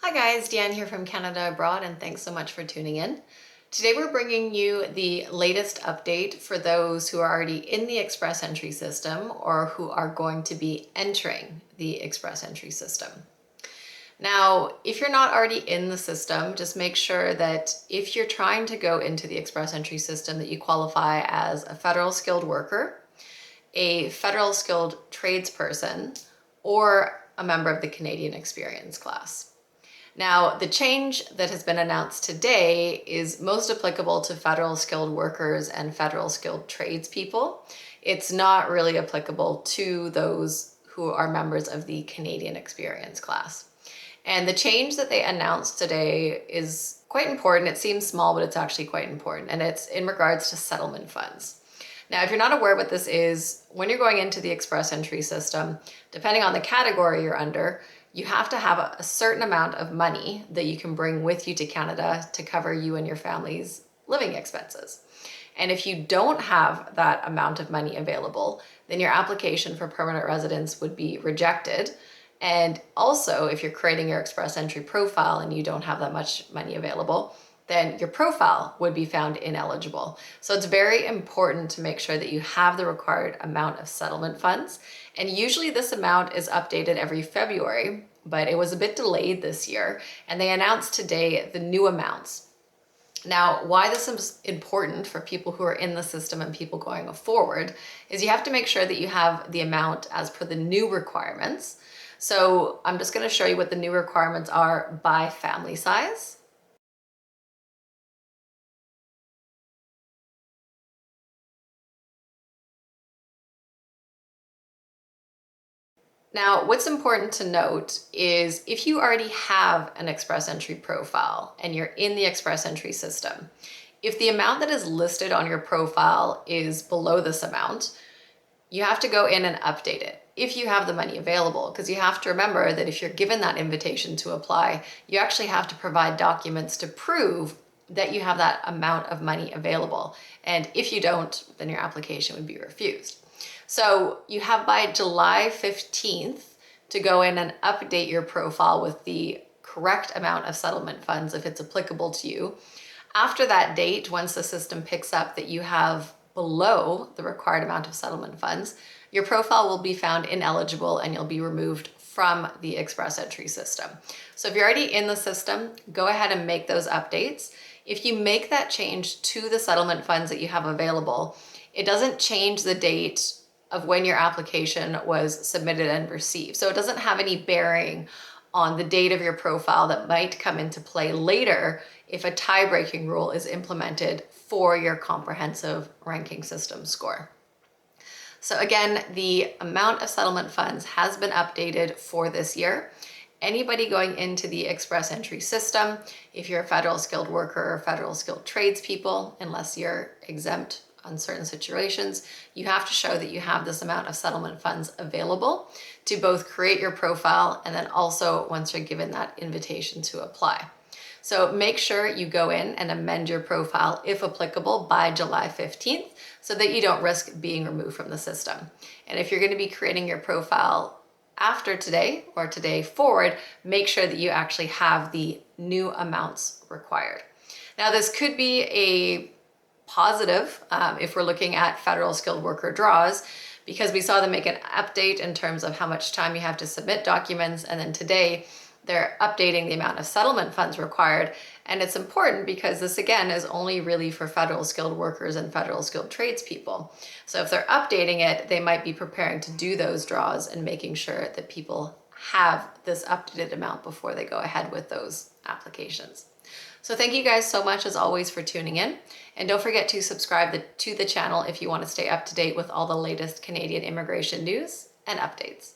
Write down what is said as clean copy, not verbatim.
Hi guys, Deanne here from Canada Abroad, and thanks so much for tuning in. Today we're bringing you the latest update for those who are already in the express entry system or who are going to be entering the express entry system. Now, if you're not already in the system, just make sure that if you're trying to go into the express entry system that you qualify as a federal skilled worker, a federal skilled tradesperson, or a member of the Canadian Experience class. Now, the change that has been announced today is most applicable to federal skilled workers and federal skilled tradespeople. It's not really applicable to those who are members of the Canadian Experience class. And the change that they announced today is quite important. It seems small, but it's actually quite important. And it's in regards to settlement funds. Now, if you're not aware what this is, when you're going into the express entry system, depending on the category you're under, you have to have a certain amount of money that you can bring with you to Canada to cover you and your family's living expenses. And if you don't have that amount of money available, then your application for permanent residence would be rejected. And also, if you're creating your express entry profile and you don't have that much money available, then your profile would be found ineligible. So it's very important to make sure that you have the required amount of settlement funds. And usually this amount is updated every February, but it was a bit delayed this year. And they announced today the new amounts. Now, why this is important for people who are in the system and people going forward is you have to make sure that you have the amount as per the new requirements. So I'm just going to show you what the new requirements are by family size. Now, what's important to note is if you already have an express entry profile and you're in the express entry system, if the amount that is listed on your profile is below this amount, you have to go in and update it if you have the money available, because you have to remember that if you're given that invitation to apply, you actually have to provide documents to prove that you have that amount of money available. And if you don't, then your application would be refused. So you have by July 15th to go in and update your profile with the correct amount of settlement funds if it's applicable to you. After that date, once the system picks up that you have below the required amount of settlement funds, your profile will be found ineligible and you'll be removed from the express entry system. So if you're already in the system, go ahead and make those updates. If you make that change to the settlement funds that you have available, it doesn't change the date of when your application was submitted and received. So it doesn't have any bearing on the date of your profile that might come into play later if a tie-breaking rule is implemented for your comprehensive ranking system score. So again, the amount of settlement funds has been updated for this year. Anybody going into the express entry system, if you're a federal skilled worker or federal skilled tradespeople, unless you're exempt on certain situations, you have to show that you have this amount of settlement funds available to both create your profile and then also once you're given that invitation to apply. So make sure you go in and amend your profile if applicable by July 15th so that you don't risk being removed from the system. And if you're going to be creating your profile after today or today forward, make sure that you actually have the new amounts required. Now, this could be a positive if we're looking at federal skilled worker draws, because we saw them make an update in terms of how much time you have to submit documents, and then today they're updating the amount of settlement funds required. And it's important because this again is only really for federal skilled workers and federal skilled tradespeople. So if they're updating it, they might be preparing to do those draws and making sure that people have this updated amount before they go ahead with those applications. So thank you guys so much as always for tuning in. And don't forget to subscribe to the channel if you want to stay up to date with all the latest Canadian immigration news and updates.